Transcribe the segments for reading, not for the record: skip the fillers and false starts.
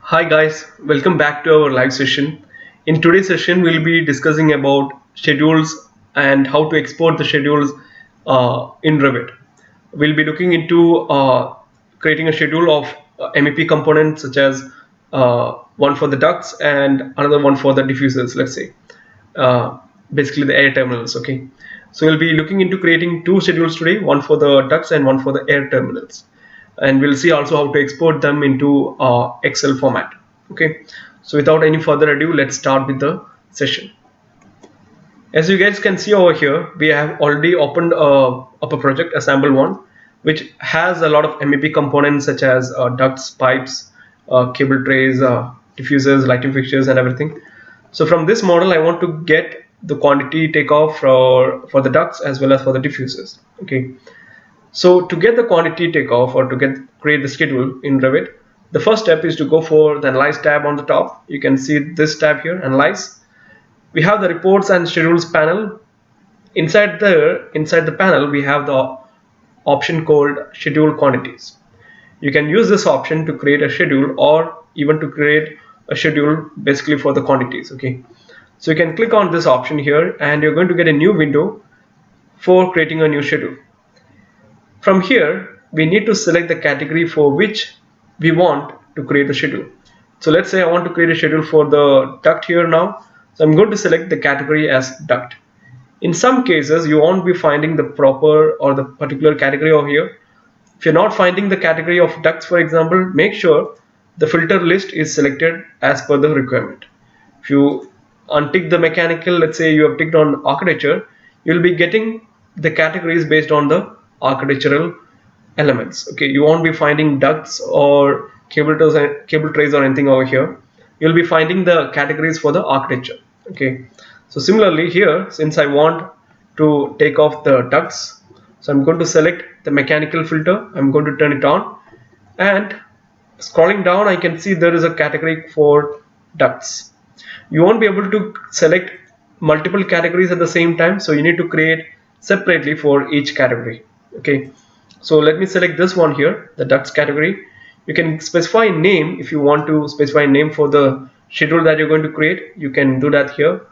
Hi guys, welcome back to our live session. In today's session, we'll be discussing about schedules and how to export the schedules in Revit. We'll be looking into creating a schedule of MEP components such as one for the ducts and another one for the diffusers, let's say. Uh, Basically the air terminals, okay. So we'll be looking into creating two schedules today, one for the ducts and one for the air terminals, and we'll see also how to export them into Excel format. Okay, so without any further ado, let's start with the session. As you guys can see over here, we have already opened up a project, a sample one, which has a lot of MEP components such as ducts, pipes, cable trays, diffusers, lighting fixtures, and everything. So from this model, I want to get the quantity takeoff for the ducts as well as for the diffusers. Okay, so to get the quantity takeoff or to create the schedule in Revit, the first step is to go for the Analyze tab on the top. You can see this tab here, Analyze. We have the Reports and Schedules panel. Inside the panel, we have the option called Schedule Quantities. You can use this option to create a schedule or even to create a schedule basically for the quantities. Okay, so you can click on this option here and you're going to get a new window for creating a new schedule. From here, we need to select the category for which we want to create the schedule. So let's say I want to create a schedule for the duct here now. So I'm going to select the category as duct. In some cases, you won't be finding the proper or the particular category over here. If you're not finding the category of ducts, for example, make sure the filter list is selected as per the requirement. If you untick the mechanical, let's say you have ticked on architecture, you'll be getting the categories based on the architectural elements. Okay, you won't be finding ducts or cable trays or anything over here. You'll be finding the categories for the architecture. Okay, so similarly here, since I want to take off the ducts, so I'm going to select the mechanical filter. I'm going to turn it on, and scrolling down I can see there is a category for ducts. You won't be able to select multiple categories at the same time, so you need to create separately for each category. Okay, so let me select this one here, the ducts category. You can specify a name. If you want to specify a name for the schedule that you're going to create, you can do that here,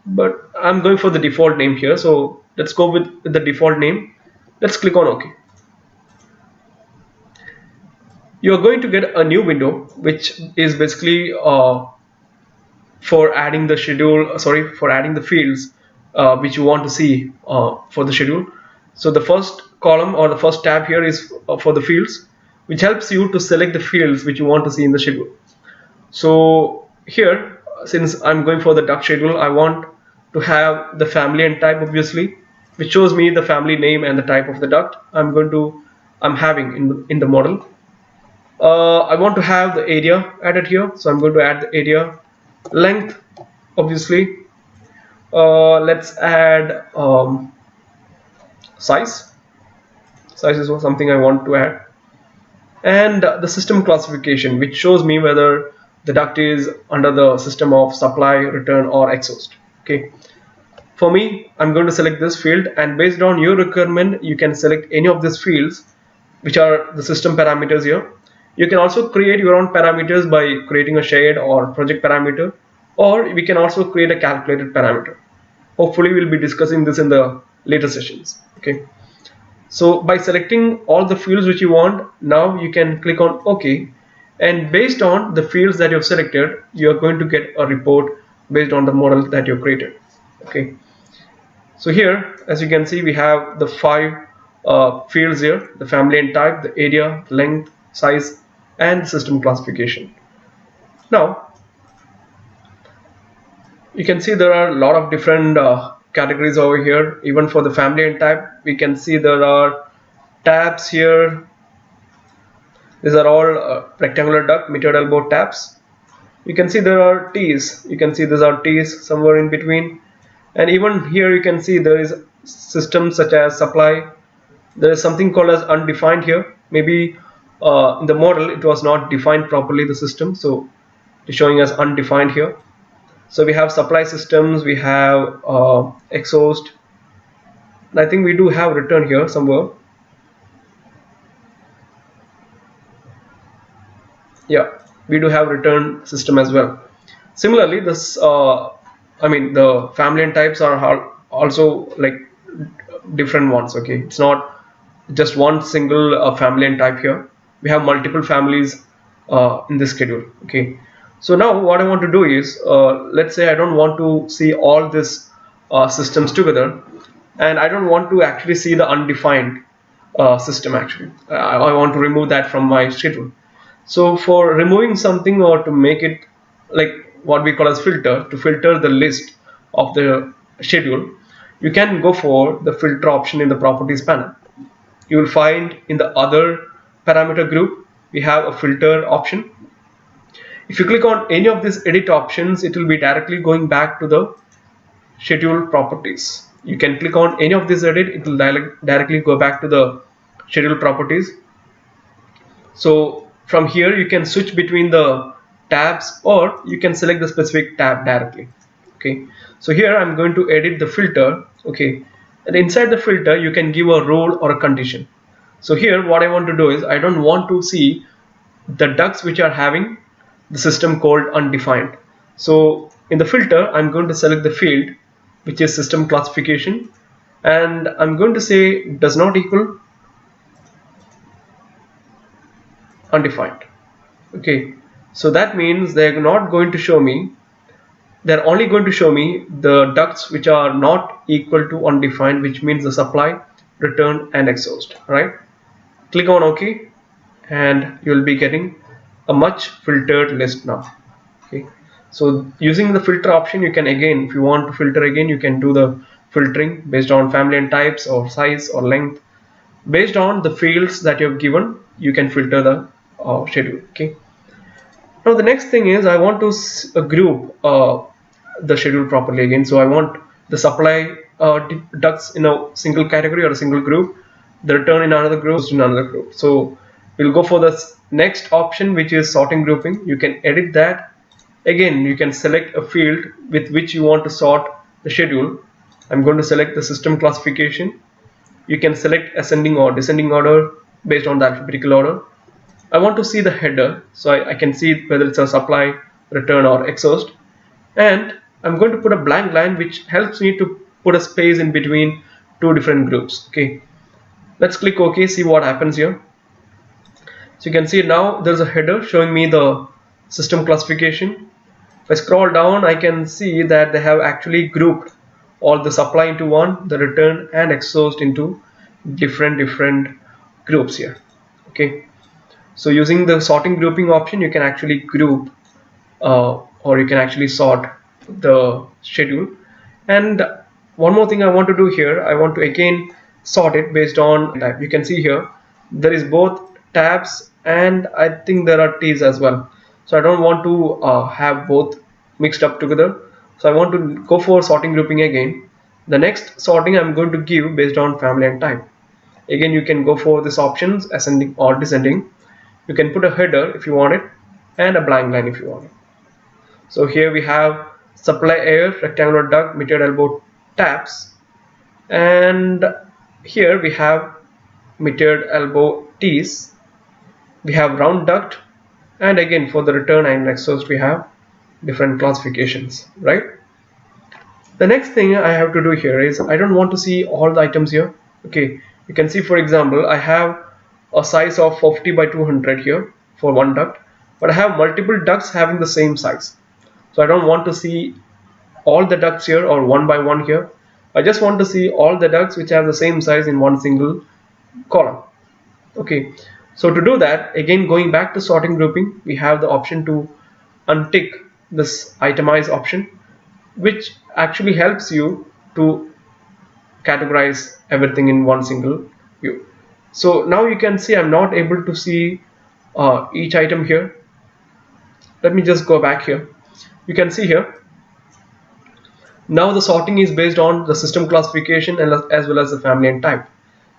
but I'm going for the default name here, so let's go with the default name. Let's click on OK. You're going to get a new window which is basically for adding the schedule, for adding the fields which you want to see for the schedule. So the first column or the first tab here is for the fields, which helps you to select the fields which you want to see in the schedule. So here, since I'm going for the duct schedule, I want to have the family and type, obviously, which shows me the family name and the type of the duct I'm having in the model. I want to have the area added here, so I'm going to add the area. Length, obviously. Let's add size. Size is something I want to add. And the system classification, which shows me whether the duct is under the system of supply, return, or exhaust. Okay. For me, I'm going to select this field, and based on your requirement, you can select any of these fields, which are the system parameters here. You can also create your own parameters by creating a shared or project parameter, or we can also create a calculated parameter. Hopefully we'll be discussing this in the later sessions. Okay, so by selecting all the fields which you want, now you can click on OK, and based on the fields that you've selected, you're going to get a report based on the model that you've created. Okay, so here, as you can see, we have the 5 fields here: the family and type, the area, length, size, and system classification. Now you can see there are a lot of different categories over here. Even for the family and type, we can see there are tabs here. These are all rectangular duct metered elbow tabs. You can see there are T's. You can see these are T's somewhere in between, and even here you can see there is systems such as supply. There is something called as undefined here. Maybe in the model it was not defined properly, the system, so it's showing as undefined here. So we have supply systems, we have exhaust, and I think we do have return here somewhere. Yeah, we do have return system as well. Similarly, this the family and types are also like different ones. Okay, it's not just one single family and type here. We have multiple families in this schedule. Okay, so now what I want to do is, let's say I don't want to see all this systems together, and I don't want to actually see the undefined system. Actually, I want to remove that from my schedule. So for removing something, or to make it like what we call as filter, to filter the list of the schedule, you can go for the filter option in the properties panel. You will find in the other parameter group we have a filter option. If you click on any of these edit options, it will be directly going back to the schedule properties. You can click on any of these edit, it will directly go back to the schedule properties. So from here you can switch between the tabs, or you can select the specific tab directly. Okay, so here I'm going to edit the filter. Okay, and inside the filter you can give a rule or a condition. So here what I want to do is, I don't want to see the ducts which are having the system called undefined. So in the filter I'm going to select the field which is system classification, and I'm going to say does not equal undefined. Okay, so that means they're not going to show me, they're only going to show me the ducts which are not equal to undefined, which means the supply, return and exhaust. Right, click on OK, and you'll be getting a much filtered list now. Okay, so using the filter option, you can again, if you want to filter again, you can do the filtering based on family and types, or size, or length. Based on the fields that you have given, you can filter the schedule. Okay, now the next thing is, I want to group the schedule properly again. So I want the supply ducts in a single category or a single group, the return in another group, in another group. So we'll go for the next option, which is sorting grouping. You can edit that. Again, you can select a field with which you want to sort the schedule. I'm going to select the system classification. You can select ascending or descending order based on the alphabetical order. I want to see the header, so I can see whether it's a supply, return or exhaust. And I'm going to put a blank line which helps me to put a space in between two different groups. Okay, let's click OK, see what happens here. So you can see now there's a header showing me the system classification. If I scroll down, I can see that they have actually grouped all the supply into one, the return and exhaust into different groups here. Okay, so using the sorting grouping option, you can actually group or you can actually sort the schedule. And one more thing I want to do here, I want to again sort it based on type. You can see here there is both tabs and I think there are T's as well. So I don't want to have both mixed up together. So I want to go for sorting grouping again. The next sorting I'm going to give based on family and type. Again, you can go for these options, ascending or descending. You can put a header if you want it, and a blank line if you want it. So here we have supply air, rectangular duct, metered elbow tabs, and here we have metered elbow T's. We have round duct, and again for the return and exhaust we have different classifications, right? The next thing I have to do here is, I don't want to see all the items here. Okay, you can see, for example, I have a size of 50 by 200 here for one duct, but I have multiple ducts having the same size. So I don't want to see all the ducts here or one by one here. I just want to see all the ducts which have the same size in one single column. Okay, so to do that, again going back to sorting grouping, we have the option to untick this itemize option, which actually helps you to categorize everything in one single view. So now you can see I'm not able to see each item here. Let me just go back here. You can see here now the sorting is based on the system classification and as well as the family and type.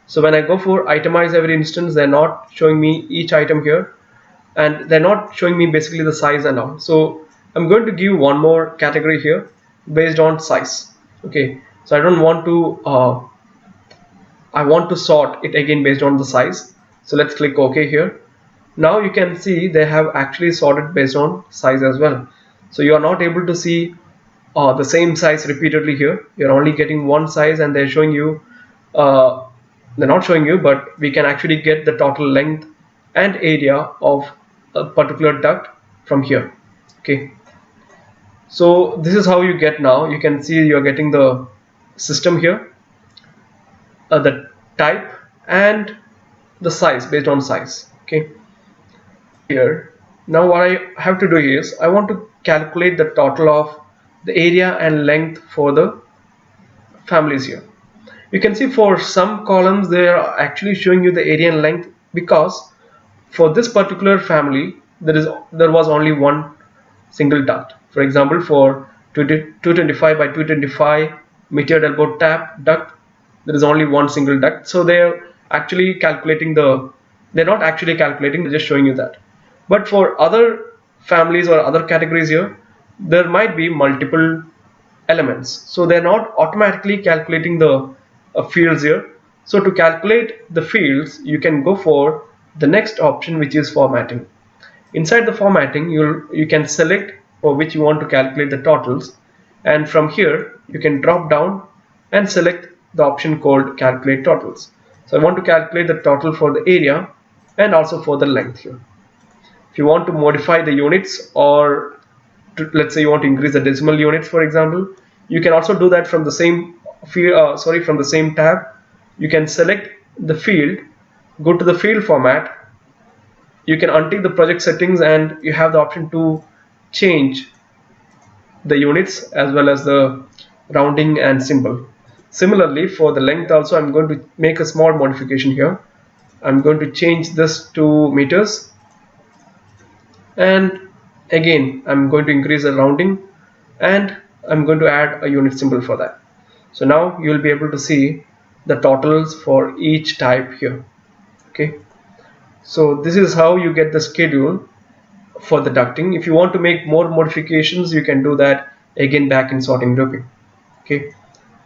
So when I go for itemize every instance, they're not showing me each item here, and they're not showing me basically the size and all. So I'm going to give one more category here based on size. Okay, so I don't want to I want to sort it again based on the size. So let's click OK here. Now you can see they have actually sorted based on size as well. So you are not able to see the same size repeatedly here. You're only getting one size, and they're showing you uh, they're not showing you, but we can actually get the total length and area of a particular duct from here. Okay, so this is how you get. Now you can see you're getting the system here, the type and the size based on size. Okay, here now what I have to do is I want to calculate the total of the area and length for the families here. You can see for some columns they are actually showing you the area and length, because for this particular family there was only one single duct. For example, for 225 by 225 metered elbow tap duct, there is only one single duct. So they're actually calculating they're not actually calculating, they're just showing you that. But for other families or other categories here, there might be multiple elements, so they're not automatically calculating the fields here. So to calculate the fields, you can go for the next option, which is formatting. Inside the formatting, you can select for which you want to calculate the totals, and from here you can drop down and select the option called calculate totals. So I want to calculate the total for the area and also for the length here. If you want to modify the units, or let's say you want to increase the decimal units, for example, you can also do that from the same field, from the same tab. You can select the field, go to the field format, you can untick the project settings, and you have the option to change the units as well as the rounding and symbol. Similarly, for the length also, I'm going to make a small modification here. I'm going to change this to meters, and again I'm going to increase the rounding, and I'm going to add a unit symbol for that. So now you will be able to see the totals for each type here. Okay, so this is how you get the schedule for the ducting. If you want to make more modifications, you can do that again back in sorting grouping. Okay,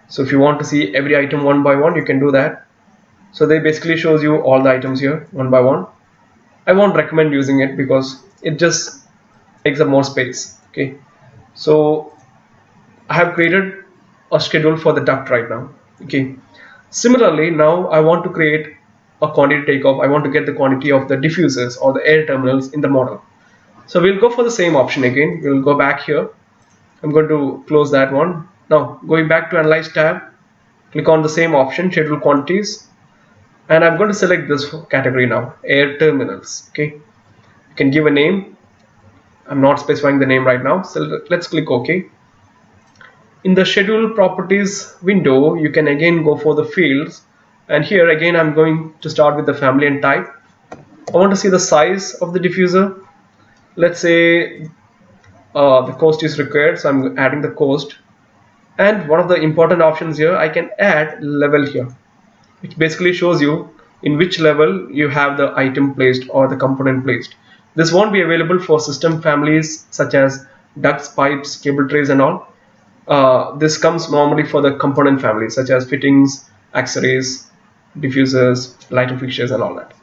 so if you want to see every item one by one, you can do that. So they basically shows you all the items here one by one. I won't recommend using it because it just takes up more space. Okay, so I have created a schedule for the duct right now. Okay, similarly, now I want to create a quantity takeoff. I want to get the quantity of the diffusers or the air terminals in the model. So we'll go for the same option again. We'll go back here. I'm going to close that one. Now going back to analyze tab, click on the same option, schedule quantities, and I'm going to select this category now, air terminals. Okay, you can give a name. I'm not specifying the name right now, so let's click OK. In the schedule properties window, you can again go for the fields, and here again I'm going to start with the family and type. I want to see the size of the diffuser. Let's say the coast is required, so I'm adding the coast. And one of the important options here, I can add level here, which basically shows you in which level you have the item placed or the component placed. This won't be available for system families such as ducts, pipes, cable trays and all. This comes normally for the component families such as fittings, accessories, diffusers, lighting fixtures and all that.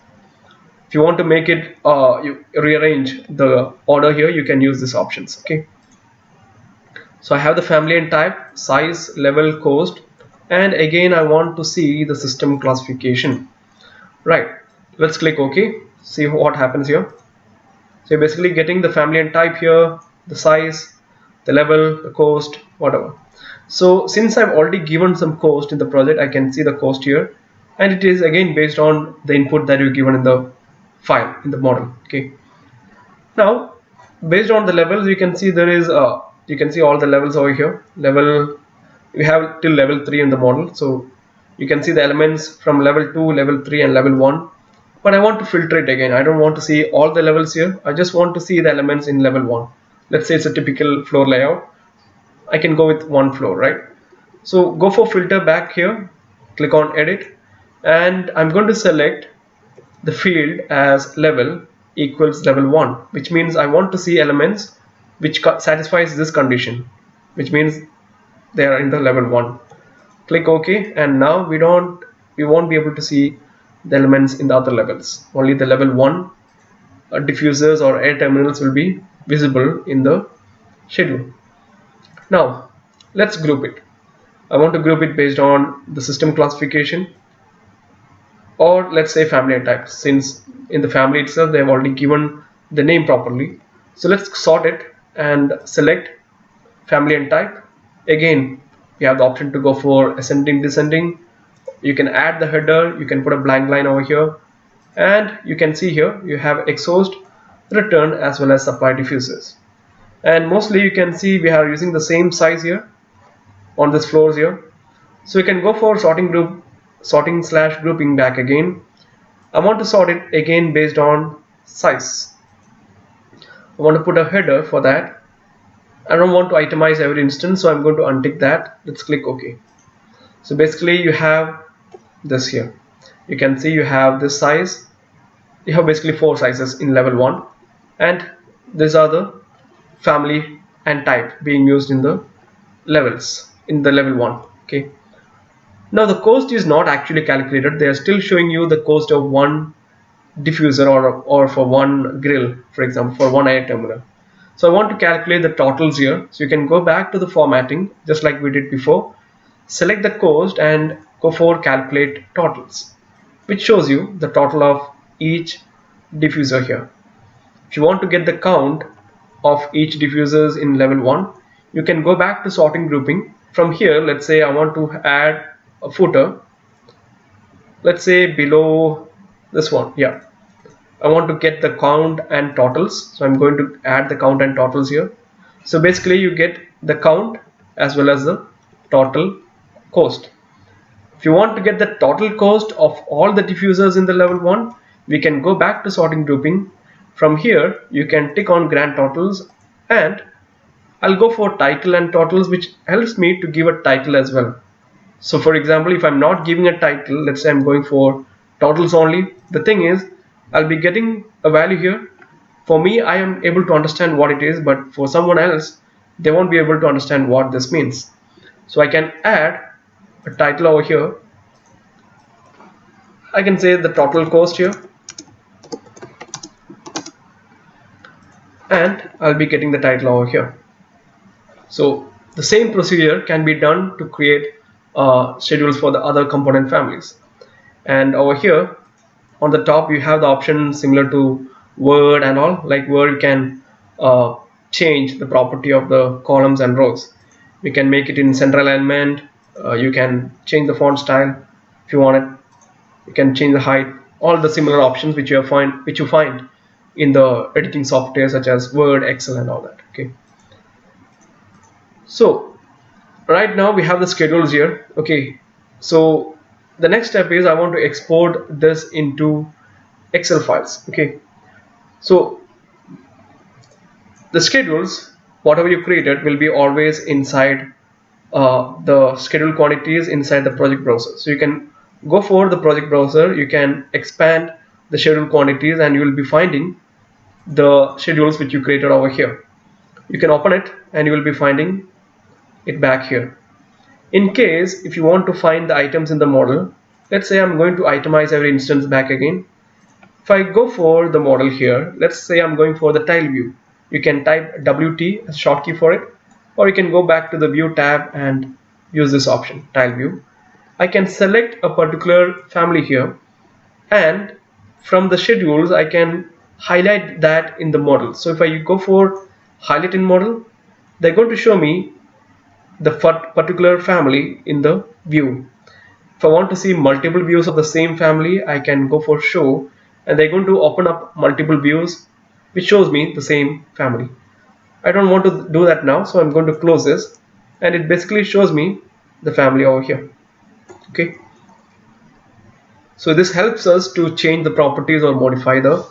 If you want to make it, you rearrange the order here, you can use these options. Okay, so I have the family and type, size, level, cost, and again I want to see the system classification. Right, let's click OK. See what happens here. So you're basically getting the family and type here, the size, the level, the cost, whatever. So since I've already given some cost in the project, I can see the cost here, and it is again based on the input that you've given in the file, in the model. Okay, now based on the levels, you can see there is you can see all the levels over here. Level, we have till level 3 in the model, so you can see the elements from level 2, level 3 and level 1. But I want to filter it again. I don't want to see all the levels here. I just want to see the elements in level 1. Let's say it's a typical floor layout. I can go with one floor, right? So go for filter back here, click on edit, and I'm going to select the field as level equals level 1, which means I want to see elements which satisfies this condition, which means they are in the level 1. Click OK, and now we won't be able to see the elements in the other levels, only the level 1 diffusers or air terminals will be visible in the schedule. Now let's group it. I want to group it based on the system classification, or let's say family and type, since in the family itself they have already given the name properly. So let's sort it and select family and type. Again, we have the option to go for ascending, descending. You can add the header, you can put a blank line over here, and you can see here you have exhaust, return, as well as supply diffusers. And mostly you can see we are using the same size here on this floors here. So you can go for sorting slash grouping back again. I want to sort it again based on size. I want to put a header for that. I don't want to itemize every instance, so I'm going to untick that. Let's click OK. So basically you have this here. You can see you have this size. You have basically 4 sizes in level 1, and these are the family and type being used in the levels in the level 1. Okay. Now the cost is not actually calculated. They are still showing you the cost of one diffuser or for one grill, for example, for one air terminal. So I want to calculate the totals here. So you can go back to the formatting just like we did before, select the cost and go for calculate totals, which shows you the total of each diffuser here. If you want to get the count of each diffusers in level 1, you can go back to sorting grouping. From here, let's say I want to add a footer, let's say below this one. Yeah, I want to get the count and totals, so I'm going to add the count and totals here. So basically you get the count as well as the total cost. If you want to get the total cost of all the diffusers in the level 1, we can go back to sorting grouping. From here you can tick on grand totals, and I'll go for title and totals, which helps me to give a title as well. So for example, if I'm not giving a title, let's say I'm going for totals only, the thing is I'll be getting a value here. For me, I am able to understand what it is, but for someone else, they won't be able to understand what this means. So I can add a title over here. I can say the total cost here, and I'll be getting the title over here. So the same procedure can be done to create schedules for the other component families. And over here on the top you have the option similar to Word and all. Like Word, you can change the property of the columns and rows. We can make it in center alignment. You can change the font style if you want it. You can change the height. All the similar options which you find in the editing software such as Word, Excel, and all that. Okay. So right now we have the schedules here. Okay. So the next step is I want to export this into Excel files. Okay. So the schedules, whatever you created, will be always inside the schedule quantities inside the project browser. So you can go for the project browser, you can expand the schedule quantities, and you will be finding the schedules which you created over here. You can open it and you will be finding it back here. In case if you want to find the items in the model, let's say I'm going to itemize every instance back again. If I go for the model here, let's say I'm going for the tile view, you can type WT as short key for it, or you can go back to the view tab and use this option, tile view. I can select a particular family here, and from the schedules I can highlight that in the model. So if I go for highlight in model, they're going to show me the particular family in the view. If I want to see multiple views of the same family, I can go for show, and they're going to open up multiple views which shows me the same family. I don't want to do that now, so I'm going to close this, and it basically shows me the family over here. Okay. So this helps us to change the properties or modify the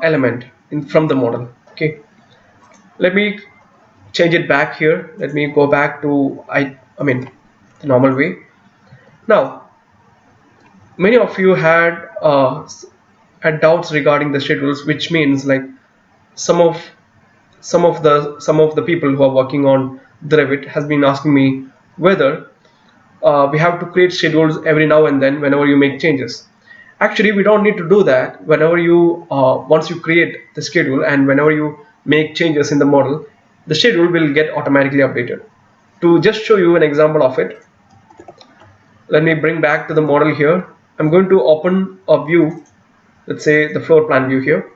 element from the model. Okay. Let me change it back here. Let me go back to the normal way. Now, many of you had doubts regarding the schedules, which means like some of the people who are working on the Revit has been asking me whether we have to create schedules every now and then whenever you make changes. Actually, we don't need to do that. Whenever you once you create the schedule and whenever you make changes in the model, the schedule will get automatically updated. To just show you an example of it, let me bring back to the model here. I'm going to open a view, let's say the floor plan view here,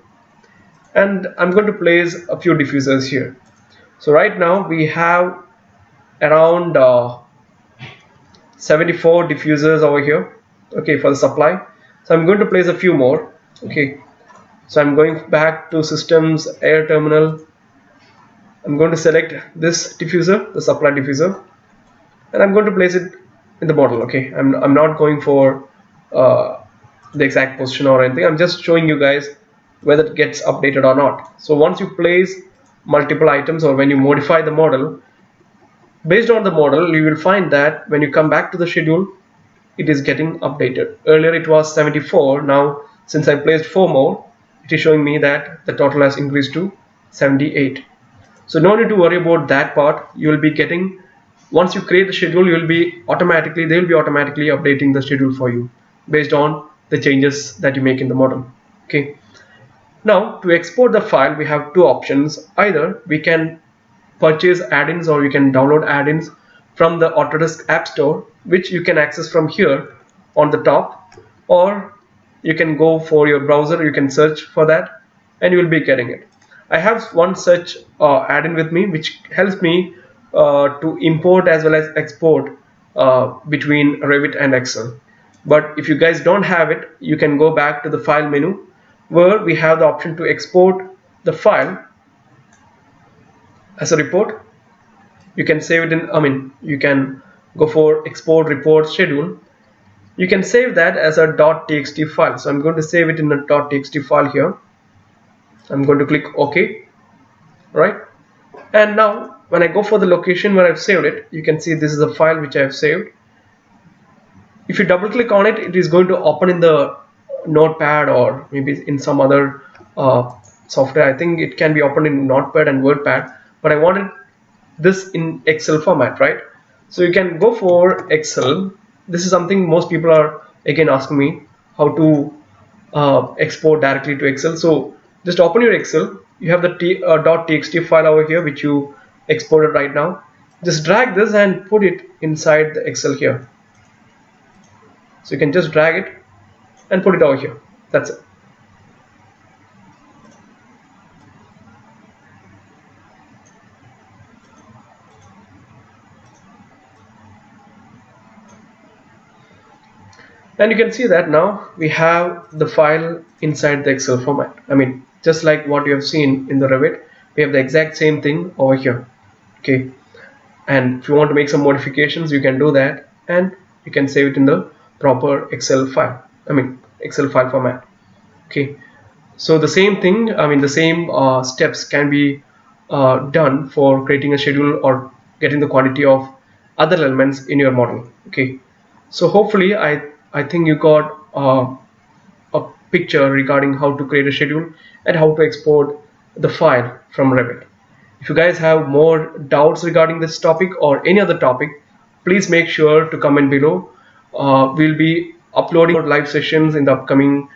and I'm going to place a few diffusers here. So right now we have around 74 diffusers over here, okay, for the supply. So I'm going to place a few more, okay. So I'm going back to systems, air terminal. I'm going to select this diffuser, the supply diffuser, and I'm going to place it in the model, okay. I'm not going for the exact position or anything. I'm just showing you guys whether it gets updated or not. So once you place multiple items or when you modify the model, based on the model, you will find that when you come back to the schedule, it is getting updated. Earlier it was 74. Now since I placed 4 more, it is showing me that the total has increased to 78. So no need to worry about that part. You will be getting, once you create the schedule, they will be automatically updating the schedule for you based on the changes that you make in the model, okay. Now to export the file, we have two options. Either we can purchase add-ins or you can download add-ins from the Autodesk App Store, which you can access from here on the top, or you can go for your browser, you can search for that and you will be getting it. I have one such add-in with me which helps me to import as well as export between Revit and Excel. But if you guys don't have it, you can go back to the file menu where we have the option to export the file as a report. You can save it in, you can go for export report schedule. You can save that as a .txt file. So I'm going to save it in a .txt file here. I'm going to click OK, right? And now when I go for the location where I've saved it, you can see this is a file which I've saved. If you double click on it, it is going to open in the notepad or maybe in some other software. I think it can be opened in notepad and wordpad, but I wanted this in Excel format, right? So you can go for Excel. This is something most people are again asking me, how to export directly to Excel. So just open your Excel. You have the .txt file over here which you exported right now. Just drag this and put it inside the Excel here. So you can just drag it and put it over here. That's it. And you can see that now we have the file inside the Excel format. Just like what you have seen in the Revit, we have the exact same thing over here, okay. And if you want to make some modifications, you can do that and you can save it in the proper Excel file, Excel file format, okay. So the same thing, the same steps can be done for creating a schedule or getting the quantity of other elements in your model, okay. So hopefully I think you got a picture regarding how to create a schedule and how to export the file from Revit. If you guys have more doubts regarding this topic or any other topic, please make sure to comment below. We'll be uploading live sessions in the upcoming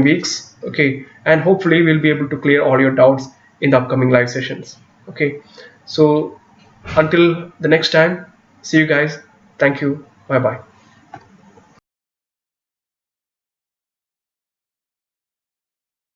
weeks, okay, and hopefully we'll be able to clear all your doubts in the upcoming live sessions, okay. So until the next time, see you guys. Thank you. Bye bye.